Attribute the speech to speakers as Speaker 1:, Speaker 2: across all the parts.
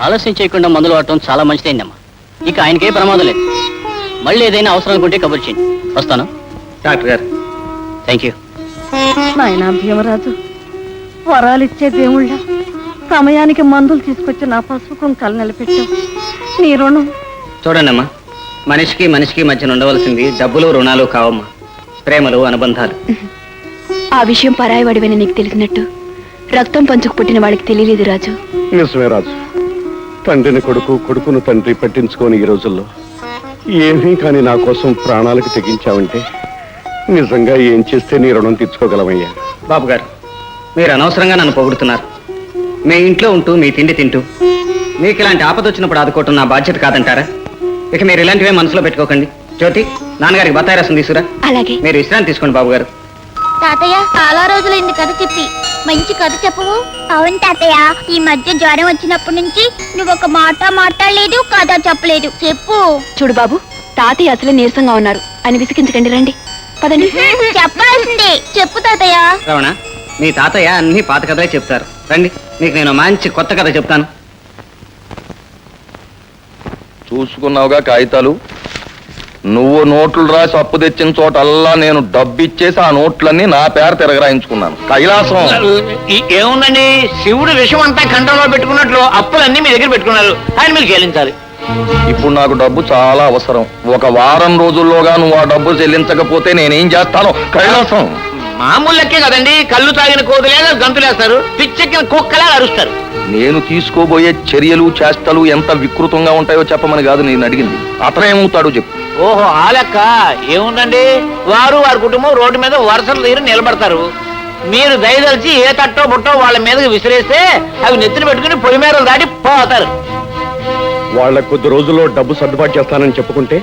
Speaker 1: ఆలస్యం చేయకుండా మందులు వాడటం చాలా మంచిదైందమ్మా. ఇక ఆయనకే ప్రమాదం లేదు. మళ్ళీ ఏదైనా అవసరం అనుకుంటే కబుర్ చేయండి. వస్తాను
Speaker 2: డాక్టర్ గారు.
Speaker 1: Thank you.
Speaker 3: నాయనా భీమరాజు, వరాలిచ్చే దేవుళ్ళ సమయానికి మందులు తీసుకొచ్చి నా పసుపు కుంకాలు నిలబెట్టావు. నీ రుణం.
Speaker 2: చూడండి అమ్మా, మనిషికి మనిషికి మధ్యన ఉండవలసింది డబ్బులు రుణాలు కావమ్మా, ప్రేమలు అనుబంధాలు.
Speaker 4: ఆ విషయం పరాయి వాడివని నీకు తెలిసినట్టు రక్తం పంచుకు పుట్టిన వాళ్ళకి తెలియలేదు రాజు.
Speaker 5: నిజమే రాజు. తండ్రిని కొడుకు, కొడుకును తండ్రి పట్టించుకోని ఈ రోజుల్లో ఏమీ కానీ నా కోసం ప్రాణాలకు తెగించావంటే నిజంగా ఏం చేస్తే నీ రుణం తీర్చుకోగలమయ్యా.
Speaker 2: బాబు గారు, మీరు అనవసరంగా నన్ను పొగుడుతున్నారు. మీ ఇంట్లో ఉంటూ మీ తిండి తింటూ మీకు ఇలాంటి ఆపద వచ్చినప్పుడు ఆదుకోవటం నా బాధ్యత కాదంటారా? ఇక మీరు ఇలాంటివే మనసులో పెట్టుకోకండి. జ్యోతి, నాన్నగారికి బత్తాయి రసం తీసుకురా.
Speaker 4: అలాగే.
Speaker 2: మీరు విశ్రాంతి తీసుకోండి బాబు గారు.
Speaker 6: తాతయ్య, చాలా రోజులైంది కథ చెప్పి. మంచి కథ చెప్పవు. అవును తాతయ్య, ఈ మధ్య జ్వరం వచ్చినప్పటి నుంచి నువ్వు ఒక మాట మాట్లాడలేదు, కథ చెప్పలేదు. చెప్పు.
Speaker 4: చూడు బాబు, తాతయ్య అసలే నీరసంగా ఉన్నారు అని విసిగించకండి. రండి పదండి.
Speaker 6: చెప్పాల్సిందే. చెప్పు తాతయ్య.
Speaker 2: రావణ, మీ తాతయ్య అన్ని పాత కథలే చెప్తారు. రండి, మీకు నేను మంచి కొత్త కథ చెప్తాను.
Speaker 7: చూసుకున్నావుగా కాగితాలు. నువ్వు నోట్లు రాసి అప్పు తెచ్చిన చోటల్లా నేను డబ్బిచ్చేసి ఆ నోట్లన్నీ నా పేరు తిరగరాయించుకున్నాను. కైలాసం
Speaker 1: ఏముందండి, శివుడు విషం అంతా కంఠంలో పెట్టుకున్నట్లు అప్పులన్నీ మీ దగ్గర పెట్టుకున్నారు. ఆయన మీరు చెల్లించాలి.
Speaker 7: ఇప్పుడు నాకు డబ్బు చాలా అవసరం. ఒక వారం రోజుల్లోగా నువ్వు ఆ డబ్బు చెల్లించకపోతే నేనేం చేస్తాను? కైలాసం
Speaker 1: మామూలు లెక్కే కదండి. కళ్ళు తాగిన కోతులేగా గంతులేస్తారు, పిచ్చెక్కిన కుక్కలా అరుస్తారు.
Speaker 7: నేను తీసుకోబోయే చర్యలు చేష్టలు ఎంత వికృతంగా ఉంటాయో చెప్పమని కాదు నేను అడిగింది. అతనేమవుతాడో చెప్పు.
Speaker 1: ఓహో, ఆ లెక్క. ఏముందండి, వారు వారి కుటుంబం రోడ్డు మీద వరుసలు తీరి నిలబడతారు. మీరు దయదలిచి ఏ తట్టో బుట్టో వాళ్ళ మీదకి విసిరేస్తే అవి నెత్తిన పెట్టుకుని పొయ్యి మేరలు దాటి పోతారు.
Speaker 5: వాళ్ళ కొద్ది రోజుల్లో డబ్బు సర్దుబాటు చేస్తానని చెప్పుకుంటే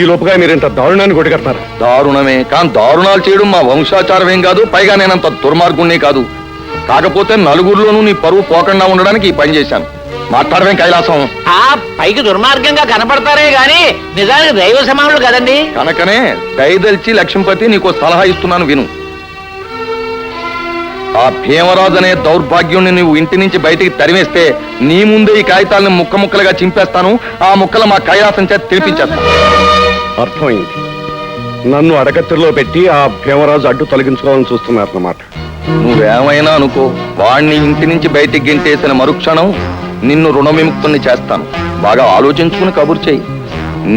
Speaker 5: ఈ లోపుగా మీరు ఇంత దారుణాన్ని కొట్టుకడతారు.
Speaker 7: దారుణమే, కానీ దారుణాలు చేయడం మా వంశాచారం ఏం కాదు. పైగా నేనంత దుర్మార్గుణ్ణి కాదు. కాకపోతే నలుగురిలోనూ నీ పరువు పోకుండా ఉండడానికి ఈ పని చేశాను. మాట్లాడవేం కైలాసం?
Speaker 1: ఆ పైకి దుర్మార్గంగా కనపడతారే గాని నిజానికి దైవ సమానులు కదండి.
Speaker 7: కనుకనే దయదల్చి లక్ష్మీపతి నీకు సలహా ఇస్తున్నాను, విను. ఆ భీమరాజు అనే దౌర్భాగ్యుణ్ణి నువ్వు ఇంటి నుంచి బయటికి తరిమేస్తే నీ ముందే ఈ కాగితాలను ముక్క ముక్కలుగా చింపేస్తాను. ఆ ముక్కలు మా కైలాసం చేత తెలిపించేస్తాను.
Speaker 5: అర్థమైంది. నన్ను అడకత్తిలో పెట్టి ఆ భీమరాజు అడ్డు తొలగించుకోవాలని చూస్తున్నారన్నమాట.
Speaker 7: నువ్వేమైనా అనుకో, వాణ్ణి ఇంటి నుంచి బయటికి గెంటేసిన మరుక్షణం నిన్ను రుణ విముక్తుల్ని చేస్తాను. బాగా ఆలోచించుకుని కబురు చేయి.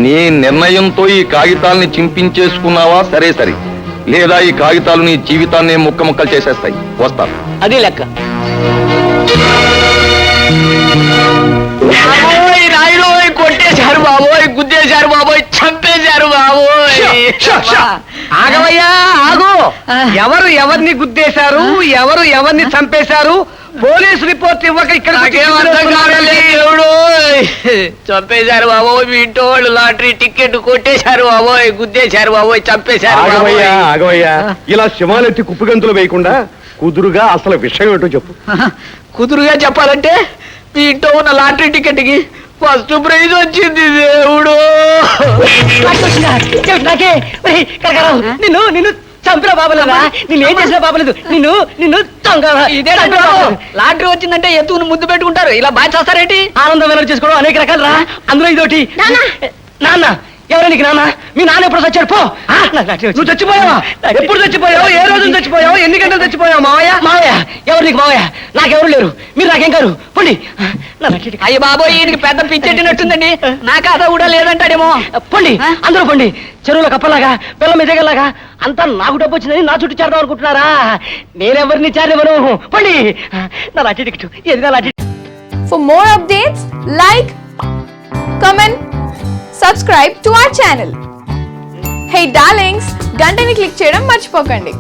Speaker 7: నీ నిర్ణయంతో ఈ కాగితాలని చింపించేసుకున్నావా సరే సరే, లేదా ఈ కాగితాలు నీ జీవితాన్ని ముక్క ముక్కలు చేసేస్తాయి. వస్తాను.
Speaker 1: అది లెక్క. కొట్టేశారు బాబోయ్, గుద్దేశారు బాబోయ్, చంపేశారు బాబోయ్.
Speaker 2: ఆగవయ్యా, ఆగు. ఎవరు ఎవరిని గుద్దేశారు, ఎవరు ఎవరిని చంపేశారు? పోలీస్ రిపోర్ట్ ఇవ్వక ఇక్కడ
Speaker 1: చంపేశారు బాబోయ్. మీ ఇంట్లో వాళ్ళు లాటరీ టికెట్ కొట్టేశారు బాబోయ్, గుద్దేశారు బాబోయ్, చంపేశారు.
Speaker 5: ఆగవయ్యా, ఇలా శివాలెత్తి కుప్పగంతులు వేయకుండా కుదురుగా అసలు విషయం ఏంటో చెప్పు.
Speaker 1: కుదురుగా చెప్పాలంటే మీ ఇంట్లో ఉన్న లాటరీ టికెట్ కి ఫస్ట్ ప్రైజ్ వచ్చింది. దేవుడు,
Speaker 2: నిన్ను నిన్ను చంపిన బాబలేదా? నిన్ను ఏం చేసిన బాబలేదు. నిన్ను నిన్ను
Speaker 1: ఇదే లాటరీ వచ్చిందంటే ఎత్తుకుని ముద్దు పెట్టుకుంటారు. ఇలా బాగా చేస్తారేంటి?
Speaker 2: ఆనందం వెనక చేసుకోవడం అనేక రకాలు రా. అందులో ఇదోటి. నాన్న ఎవరు నీకు నాన్న? మీ నాన్న ఎప్పుడు చచ్చాడు? పో. నువ్వు చచ్చిపోయావా? ఎప్పుడు చచ్చిపోయావు? ఏ రోజు చచ్చిపోయావు? ఎన్ని గంటలు చచ్చిపోయావు? మావయ్య మావయ్య ఎవరు నీకు మావయ్య? నాకెవరు లేరు. మీరు నాకేం కారు. పండి.
Speaker 1: అయ్య బాబోయ్, ఈయనకి పెద్ద పిచ్చెట్టినట్టుందండి. నా కథ కూడా లేదంటాడేమో.
Speaker 2: పండి, అందరూ పండి. చెరువులో కప్పలాగా పిల్ల మెదగలాగా అంతా నాకు డబ్బు వచ్చిందని నా చుట్టూ చేరదాం అనుకుంటున్నారా? నేనెవరిని చేరనివ్వను. పండి. నా లాఠీ టికెట్ ఏది? నా lathi.
Speaker 8: For more updates, like, comment, subscribe to our channel. Hey darlings, గంటని click చేయడం మర్చిపోకండి.